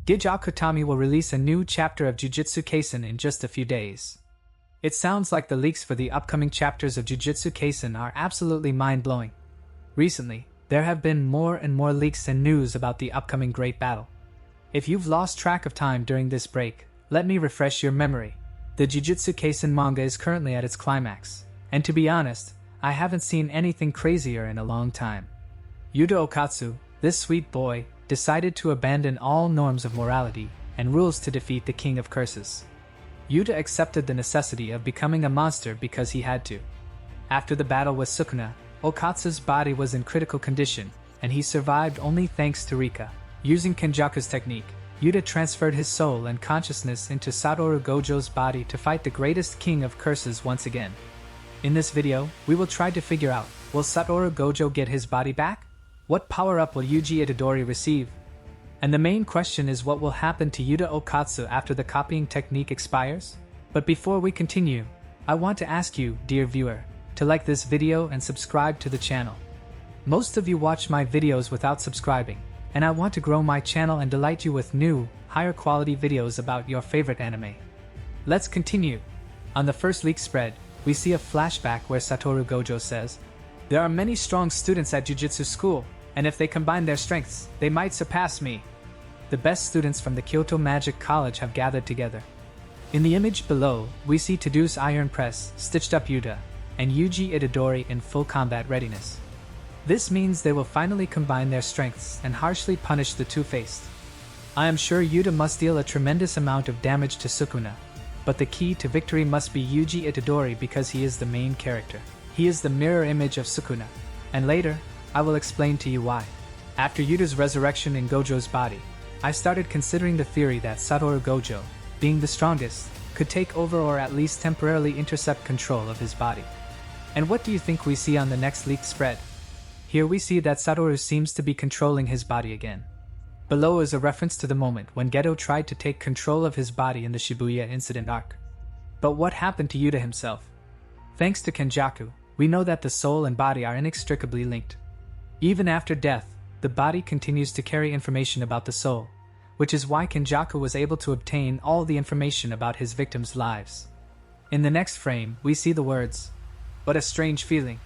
JJK will release a new chapter of Jujutsu Kaisen in just a few days. It sounds like the leaks for the upcoming chapters of Jujutsu Kaisen are absolutely mind-blowing. Recently, there have been more and more leaks and news about the upcoming great battle. If you've lost track of time during this break, let me refresh your memory. The Jujutsu Kaisen manga is currently at its climax, and to be honest, I haven't seen anything crazier in a long time. Yuta Okatsu, this sweet boy, decided to abandon all norms of morality and rules to defeat the King of Curses. Yuta accepted the necessity of becoming a monster because he had to. After the battle with Sukuna, Okatsu's body was in critical condition, and he survived only thanks to Rika. Using Kenjaku's technique, Yuta transferred his soul and consciousness into Satoru Gojo's body to fight the greatest King of Curses once again. In this video, we will try to figure out, will Satoru Gojo get his body back? What power-up will Yuji Itadori receive? And the main question is, what will happen to Yuta Okatsu after the copying technique expires? But before we continue, I want to ask you, dear viewer, to like this video and subscribe to the channel. Most of you watch my videos without subscribing, and I want to grow my channel and delight you with new, higher quality videos about your favorite anime. Let's continue. On the first leak spread, we see a flashback where Satoru Gojo says, "There are many strong students at Jujutsu School, and if they combine their strengths, they might surpass me." The best students from the Kyoto Magic College have gathered together. In the image below, we see Todo's iron press, stitched up Yuta, and Yuji Itadori in full combat readiness. This means they will finally combine their strengths and harshly punish the two-faced. I am sure Yuta must deal a tremendous amount of damage to Sukuna, but the key to victory must be Yuji Itadori because he is the main character. He is the mirror image of Sukuna, and later, I will explain to you why. After Yuta's resurrection in Gojo's body, I started considering the theory that Satoru Gojo, being the strongest, could take over or at least temporarily intercept control of his body. And what do you think we see on the next leaked spread? Here we see that Satoru seems to be controlling his body again. Below is a reference to the moment when Geto tried to take control of his body in the Shibuya incident arc. But what happened to Yuta himself? Thanks to Kenjaku, we know that the soul and body are inextricably linked. Even after death, the body continues to carry information about the soul, which is why Kenjaku was able to obtain all the information about his victims' lives. In the next frame, we see the words, "What a strange feeling."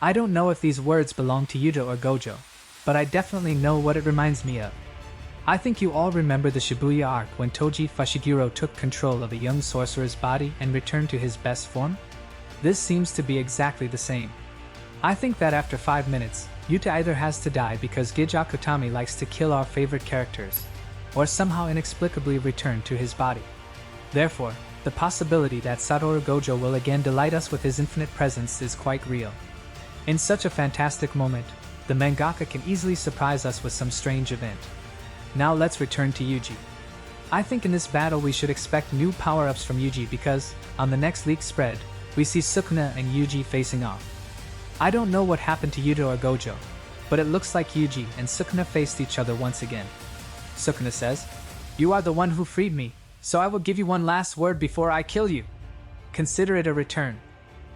I don't know if these words belong to Yuta or Gojo, but I definitely know what it reminds me of. I think you all remember the Shibuya arc when Toji Fushiguro took control of a young sorcerer's body and returned to his best form? This seems to be exactly the same. I think that after 5 minutes, Yuta either has to die because JJK likes to kill our favorite characters, or somehow inexplicably return to his body. Therefore, the possibility that Satoru Gojo will again delight us with his infinite presence is quite real. In such a fantastic moment, the mangaka can easily surprise us with some strange event. Now let's return to Yuji. I think in this battle we should expect new power-ups from Yuji because, on the next leak spread, we see Sukuna and Yuji facing off. I don't know what happened to Yuta or Gojo, but it looks like Yuji and Sukuna faced each other once again. Sukuna says, "You are the one who freed me, so I will give you one last word before I kill you. Consider it a return."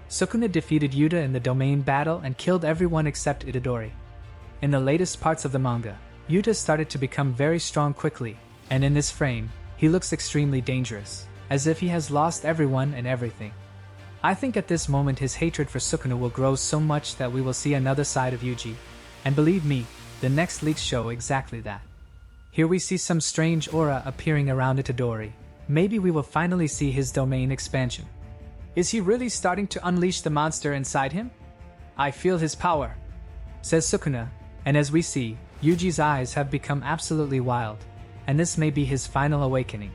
Sukuna defeated Yuta in the domain battle and killed everyone except Itadori. In the latest parts of the manga, Yuta started to become very strong quickly, and in this frame, he looks extremely dangerous, as if he has lost everyone and everything. I think at this moment his hatred for Sukuna will grow so much that we will see another side of Yuji, and believe me, the next leaks show exactly that. Here we see some strange aura appearing around Itadori. Maybe we will finally see his domain expansion. Is he really starting to unleash the monster inside him? "I feel his power," says Sukuna, and as we see, Yuji's eyes have become absolutely wild, and this may be his final awakening.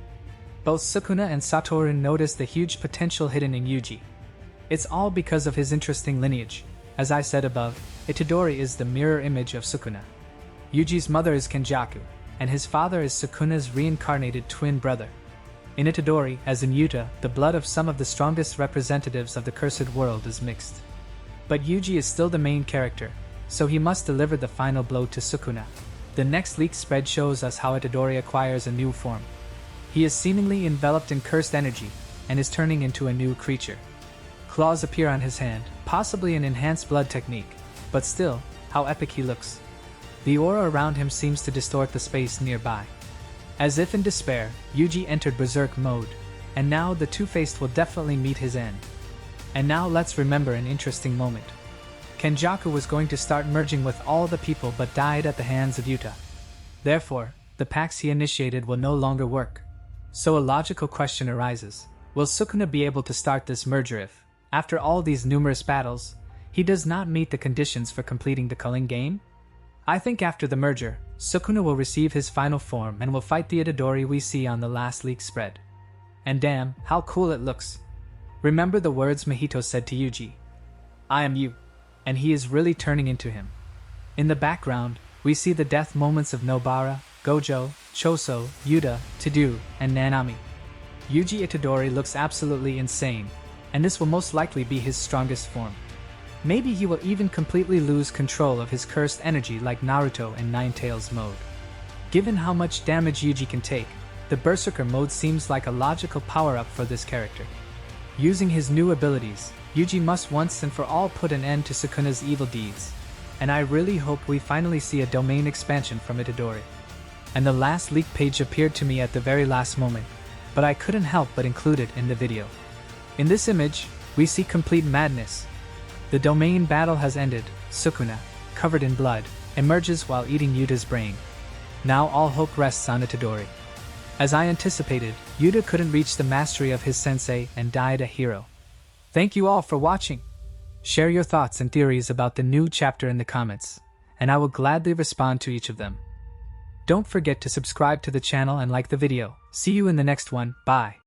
Both Sukuna and Satoru notice the huge potential hidden in Yuji. It's all because of his interesting lineage. As I said above, Itadori is the mirror image of Sukuna. Yuji's mother is Kenjaku, and his father is Sukuna's reincarnated twin brother. In Itadori, as in Yuta, the blood of some of the strongest representatives of the cursed world is mixed. But Yuji is still the main character, so he must deliver the final blow to Sukuna. The next leak spread shows us how Itadori acquires a new form. He is seemingly enveloped in cursed energy, and is turning into a new creature. Claws appear on his hand, possibly an enhanced blood technique, but still, how epic he looks. The aura around him seems to distort the space nearby. As if in despair, Yuji entered berserk mode, and now the Two-Faced will definitely meet his end. And now let's remember an interesting moment. Kenjaku was going to start merging with all the people but died at the hands of Yuta. Therefore, the pacts he initiated will no longer work. So a logical question arises. Will Sukuna be able to start this merger if, after all these numerous battles, he does not meet the conditions for completing the culling game? I think after the merger, Sukuna will receive his final form and will fight the Itadori we see on the last leak spread. And damn, how cool it looks. Remember the words Mahito said to Yuji. I am you. And he is really turning into him. In the background, we see the death moments of Nobara, Gojo, Choso, Yuta, Tadou, and Nanami. Yuji Itadori looks absolutely insane, and this will most likely be his strongest form. Maybe he will even completely lose control of his cursed energy like Naruto in Ninetales mode. Given how much damage Yuji can take, the Berserker mode seems like a logical power-up for this character. Using his new abilities, Yuji must once and for all put an end to Sukuna's evil deeds, and I really hope we finally see a domain expansion from Itadori. And the last leak page appeared to me at the very last moment, but I couldn't help but include it in the video. In this image, we see complete madness. The domain battle has ended. Sukuna, covered in blood, emerges while eating Yuta's brain. Now all hope rests on Itadori. As I anticipated, Yuta couldn't reach the mastery of his sensei and died a hero. Thank you all for watching. Share your thoughts and theories about the new chapter in the comments, and I will gladly respond to each of them. Don't forget to subscribe to the channel and like the video. See you in the next one. Bye.